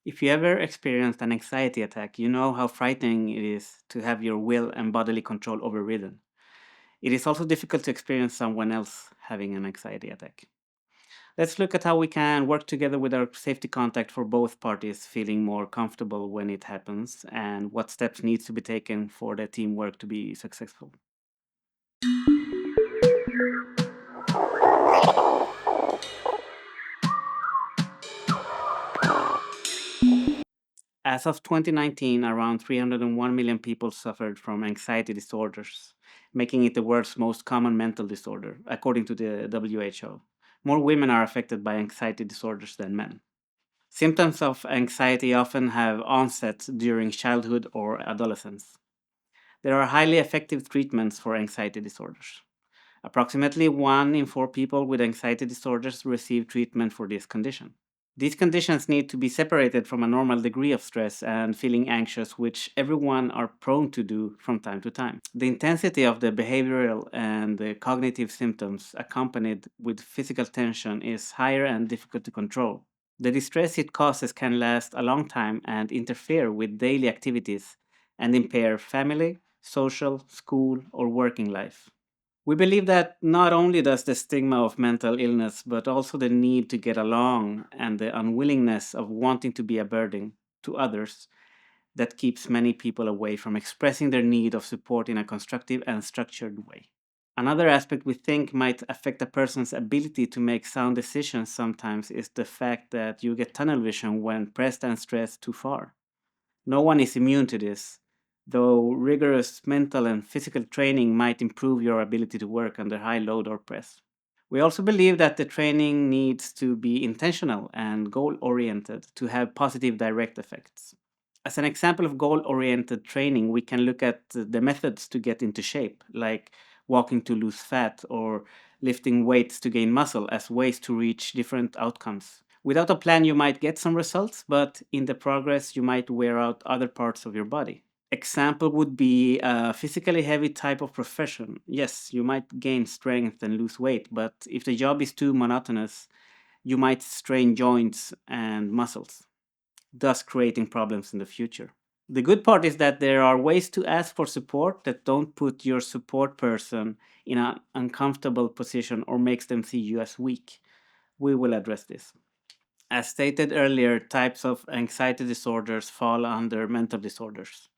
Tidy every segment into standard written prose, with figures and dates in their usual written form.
If you ever experienced an anxiety attack, you know how frightening it is to have your will and bodily control overridden. It is also difficult to experience someone else having an anxiety attack. Let's look at how we can work together with our safety contact for both parties feeling more comfortable when it happens and what steps needs to be taken for the teamwork to be successful. As of 2019, around 301 million people suffered from anxiety disorders, making it the world's most common mental disorder, according to the WHO. More women are affected by anxiety disorders than men. Symptoms of anxiety often have onset during childhood or adolescence. There are highly effective treatments for anxiety disorders. Approximately 1 in 4 people with anxiety disorders receive treatment for this condition. These conditions need to be separated from a normal degree of stress and feeling anxious, which everyone are prone to do from time to time. The intensity of the behavioral and the cognitive symptoms accompanied with physical tension is higher and difficult to control. The distress it causes can last a long time and interfere with daily activities and impair family, social, school, or working life. We believe that not only does the stigma of mental illness, but also the need to get along and the unwillingness of wanting to be a burden to others that keeps many people away from expressing their need of support in a constructive and structured way. Another aspect we think might affect a person's ability to make sound decisions sometimes is the fact that you get tunnel vision when pressed and stressed too far. No one is immune to this, though rigorous mental and physical training might improve your ability to work under high load or press. We also believe that the training needs to be intentional and goal oriented to have positive direct effects. As an example of goal oriented training, we can look at the methods to get into shape, like walking to lose fat or lifting weights to gain muscle, as ways to reach different outcomes. Without a plan, you might get some results, but in the progress, you might wear out other parts of your body. Example would be a physically heavy type of profession. Yes, you might gain strength and lose weight, but if the job is too monotonous, you might strain joints and muscles, thus creating problems in the future. The good part is that there are ways to ask for support that don't put your support person in an uncomfortable position or makes them see you as weak. We will address this. As stated earlier, types of anxiety disorders fall under mental disorders.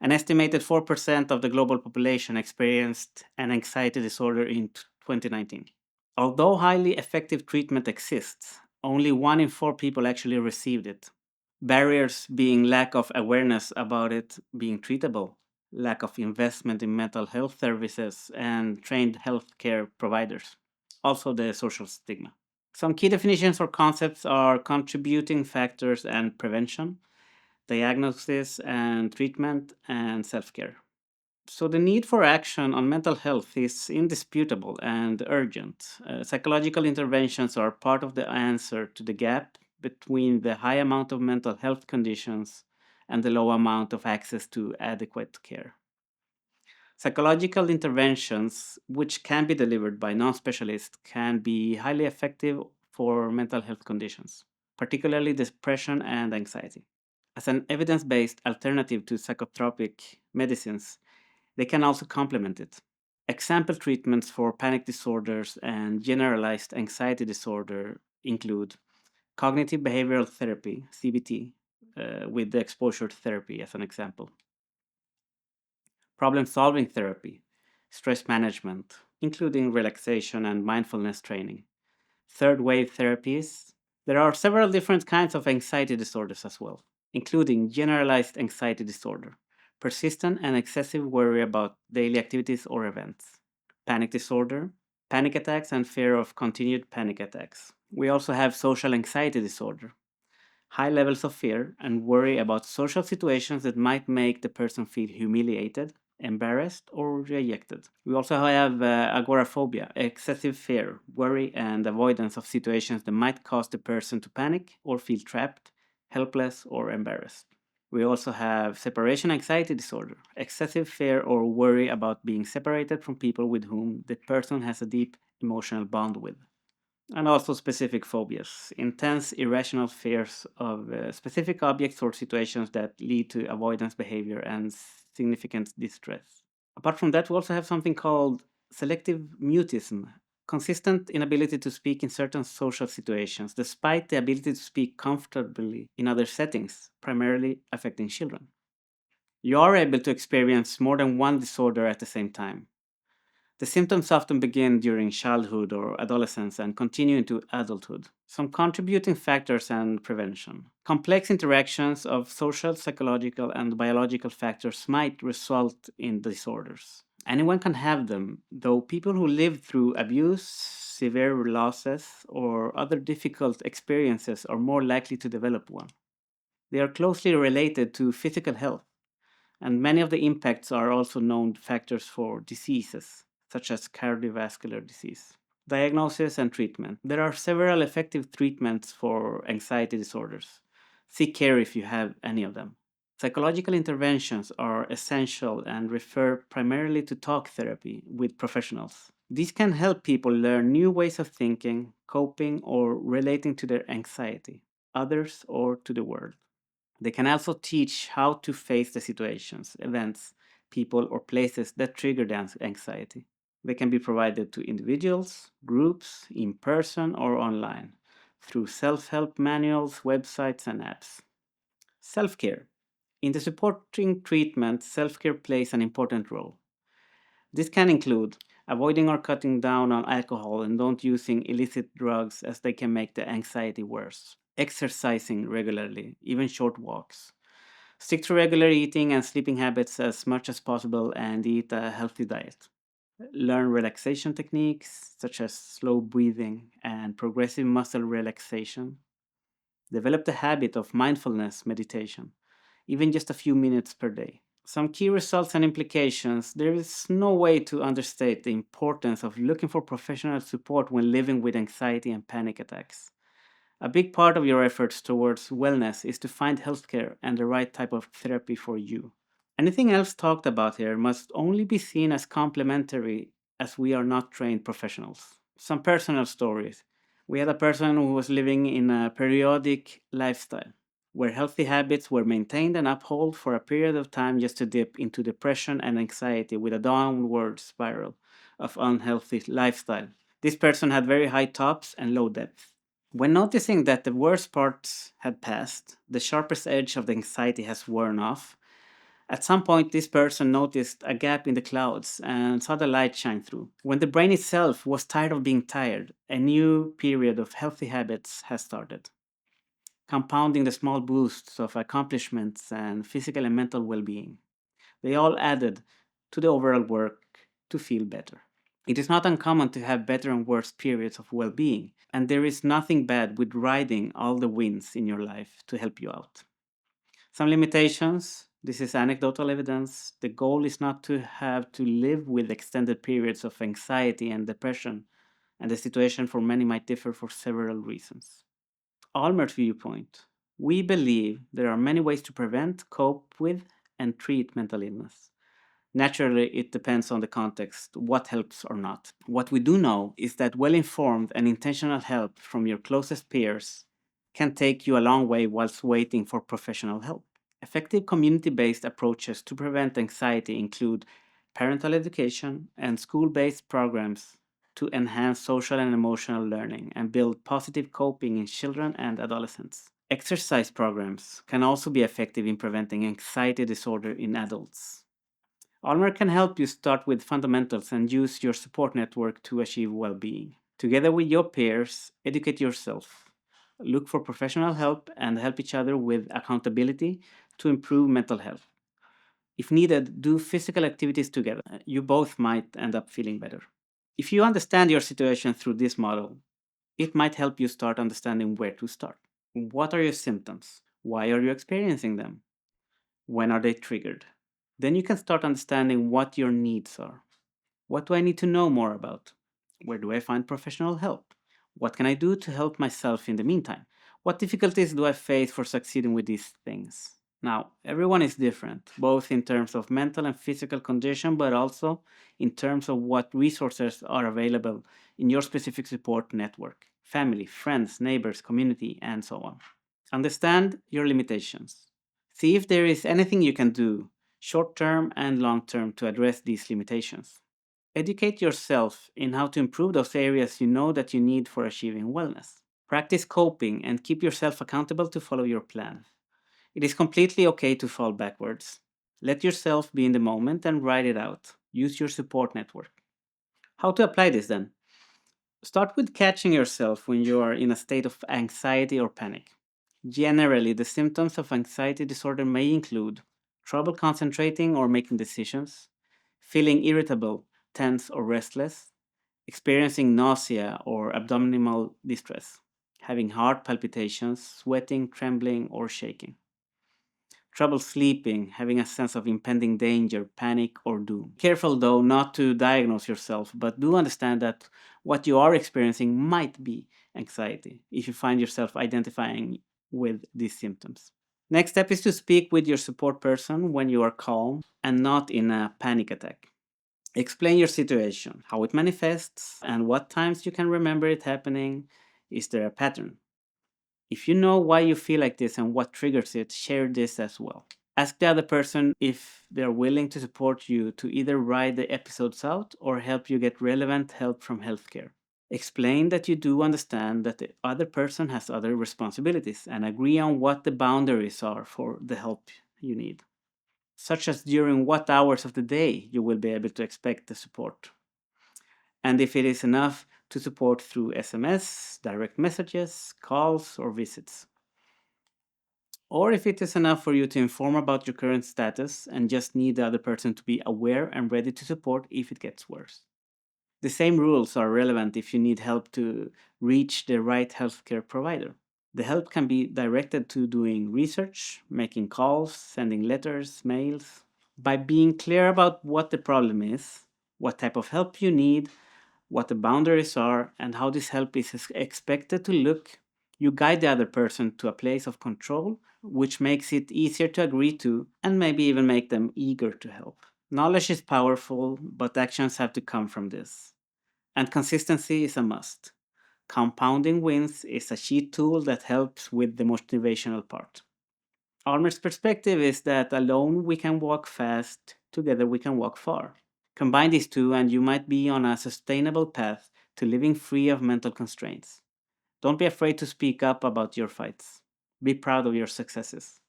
An estimated 4% of the global population experienced an anxiety disorder in 2019. Although highly effective treatment exists, only 1 in 4 people actually received it. Barriers being lack of awareness about it being treatable, lack of investment in mental health services, and trained healthcare providers. Also, the social stigma. Some key definitions or concepts are contributing factors and prevention, diagnosis and treatment, and self care. So, the need for action on mental health is indisputable and urgent. Psychological interventions are part of the answer to the gap between the high amount of mental health conditions and the low amount of access to adequate care. Psychological interventions, which can be delivered by non specialists, can be highly effective for mental health conditions, particularly depression and anxiety. As an evidence based alternative to psychotropic medicines, they can also complement it. Example treatments for panic disorders and generalized anxiety disorder include cognitive behavioral therapy, CBT, with the exposure therapy as an example, problem solving therapy, stress management, including relaxation and mindfulness training, third wave therapies. There are several different kinds of anxiety disorders as well, including generalized anxiety disorder, persistent and excessive worry about daily activities or events, panic disorder, panic attacks, and fear of continued panic attacks. We also have social anxiety disorder, high levels of fear and worry about social situations that might make the person feel humiliated, embarrassed, or rejected. We also have agoraphobia, excessive fear, worry, and avoidance of situations that might cause the person to panic or feel trapped, helpless, or embarrassed. We also have separation anxiety disorder, excessive fear or worry about being separated from people with whom the person has a deep emotional bond with. And also specific phobias, intense irrational fears of specific objects or situations that lead to avoidance behavior and significant distress. Apart from that, we also have something called selective mutism, consistent inability to speak in certain social situations, despite the ability to speak comfortably in other settings, primarily affecting children. You are able to experience more than one disorder at the same time. The symptoms often begin during childhood or adolescence and continue into adulthood. Some contributing factors and prevention. Complex interactions of social, psychological, and biological factors might result in disorders. Anyone can have them, though people who live through abuse, severe losses, or other difficult experiences are more likely to develop one. They are closely related to physical health, and many of the impacts are also known factors for diseases, such as cardiovascular disease. Diagnosis and treatment. There are several effective treatments for anxiety disorders. Seek care if you have any of them. Psychological interventions are essential and refer primarily to talk therapy with professionals. These can help people learn new ways of thinking, coping, or relating to their anxiety, others, or to the world. They can also teach how to face the situations, events, people, or places that trigger the anxiety. They can be provided to individuals, groups, in person, or online through self help manuals, websites, and apps. Self care. In the supporting treatment, self care plays an important role. This can include avoiding or cutting down on alcohol and don't using illicit drugs as they can make the anxiety worse. Exercising regularly, even short walks. Stick to regular eating and sleeping habits as much as possible and eat a healthy diet. Learn relaxation techniques such as slow breathing and progressive muscle relaxation. Develop the habit of mindfulness meditation, even just a few minutes per day. Some key results and implications. There is no way to understate the importance of looking for professional support when living with anxiety and panic attacks. A big part of your efforts towards wellness is to find healthcare and the right type of therapy for you. Anything else talked about here must only be seen as complementary as we are not trained professionals. Some personal stories. We had a person who was living in a periodic lifestyle where healthy habits were maintained and upheld for a period of time just to dip into depression and anxiety with a downward spiral of unhealthy lifestyle. This person had very high tops and low depths. When noticing that the worst parts had passed, the sharpest edge of the anxiety has worn off, at some point this person noticed a gap in the clouds and saw the light shine through. When the brain itself was tired of being tired, a new period of healthy habits has started, compounding the small boosts of accomplishments and physical and mental well being. They all added to the overall work to feel better. It is not uncommon to have better and worse periods of well being, and there is nothing bad with riding all the winds in your life to help you out. Some limitations. This is anecdotal evidence. The goal is not to have to live with extended periods of anxiety and depression, and the situation for many might differ for several reasons. Almer's viewpoint. We believe there are many ways to prevent, cope with, and treat mental illness. Naturally, it depends on the context, what helps or not. What we do know is that well informed and intentional help from your closest peers can take you a long way whilst waiting for professional help. Effective community based approaches to prevent anxiety include parental education and school based programs to enhance social and emotional learning and build positive coping in children and adolescents. Exercise programs can also be effective in preventing anxiety disorder in adults. Almer can help you start with fundamentals and use your support network to achieve well being. Together with your peers, educate yourself. Look for professional help and help each other with accountability to improve mental health. If needed, do physical activities together. You both might end up feeling better. If you understand your situation through this model, it might help you start understanding where to start. What are your symptoms? Why are you experiencing them? When are they triggered? Then you can start understanding what your needs are. What do I need to know more about? Where do I find professional help? What can I do to help myself in the meantime? What difficulties do I face for succeeding with these things? Now, everyone is different, both in terms of mental and physical condition, but also in terms of what resources are available in your specific support network. family, friends, neighbors, community, and so on. Understand your limitations. See if there is anything you can do, short term and long term, to address these limitations. Educate yourself in how to improve those areas you know that you need for achieving wellness. Practice coping and keep yourself accountable to follow your plan. It is completely okay to fall backwards. Let yourself be in the moment and write it out. Use your support network. How to apply this then? Start with catching yourself when you are in a state of anxiety or panic. Generally, the symptoms of anxiety disorder may include trouble concentrating or making decisions, feeling irritable, tense, or restless, experiencing nausea or abdominal distress, having heart palpitations, sweating, trembling, or shaking, trouble sleeping, having a sense of impending danger, panic, or doom. Careful though not to diagnose yourself, but do understand that what you are experiencing might be anxiety if you find yourself identifying with these symptoms. Next step is to speak with your support person when you are calm and not in a panic attack. Explain your situation, how it manifests, and what times you can remember it happening. Is there a pattern? If you know why you feel like this and what triggers it, share this as well. Ask the other person if they're willing to support you to either ride the episodes out or help you get relevant help from healthcare. Explain that you do understand that the other person has other responsibilities and agree on what the boundaries are for the help you need, such as during what hours of the day you will be able to expect the support, and if it is enough to support through SMS, direct messages, calls, or visits. Or if it is enough for you to inform about your current status and just need the other person to be aware and ready to support if it gets worse. The same rules are relevant if you need help to reach the right healthcare provider. The help can be directed to doing research, making calls, sending letters, mails. By being clear about what the problem is, what type of help you need, what the boundaries are, and how this help is expected to look, you guide the other person to a place of control, which makes it easier to agree to and maybe even make them eager to help. Knowledge is powerful, but actions have to come from this. And consistency is a must. Compounding wins is a cheat tool that helps with the motivational part. Armer's perspective is that alone we can walk fast, together we can walk far. Combine these two, and you might be on a sustainable path to living free of mental constraints. Don't be afraid to speak up about your fights. Be proud of your successes.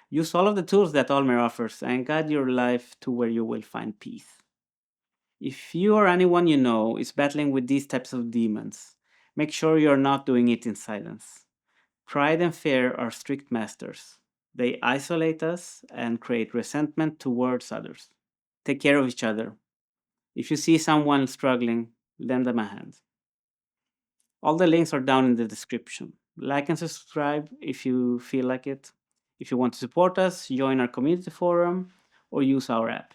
Use all of the tools that Almer offers and guide your life to where you will find peace. If you or anyone you know is battling with these types of demons, make sure you're not doing it in silence. Pride and fear are strict masters. They isolate us and create resentment towards others. Take care of each other. If you see someone struggling, lend them a hand. All the links are down in the description. Like and subscribe if you feel like it. If you want to support us, join our community forum or use our app.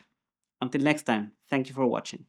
Until next time, thank you for watching.